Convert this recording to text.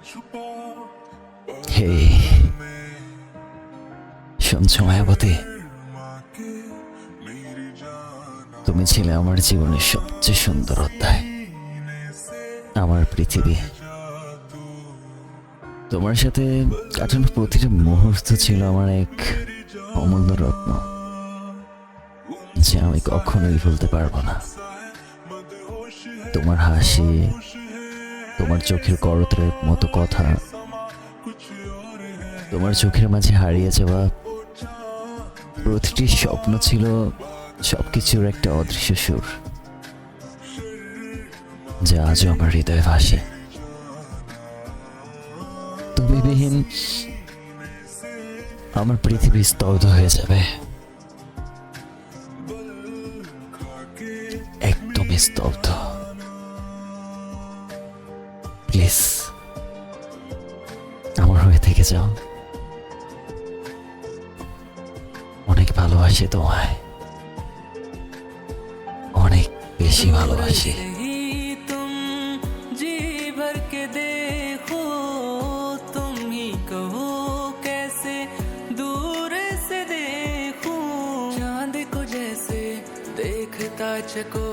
হে, শুনছো মায়াবতী? তুমি ছিলে আমার জীবনের সবচেয়ে সুন্দর অধ্যায়, আমার পৃথিবী। তোমার সাথে কাটানো প্রতিটা মুহূর্ত ছিল আমার এক অমূল্য রত্ন, যে আমি কখনোই ভুলতে পারবো না। তোমার হাসি, তোমার চোখের করতরের মতো কথা, তোমার চোখের মাঝে হারিয়ে যাওয়া প্রতিটি স্বপ্ন ছিল সবকিছুর একটা অদৃশ্য সুর, যা আজও আমার হৃদয়ে ভাসে। তুমি বিহীন আমার পৃথিবী স্তব্ধ হয়ে যাবে, একদমই স্তব্ধ। প্লিজ আমার হয়ে থেকে যাও। অনেক ভালোবাসি তোমায়, অনেক বেশি ভালোবাসি। तुम जी भर के देखो, तुम ही कहो कैसे दूर से देखूं, चांद को जैसे देखता चको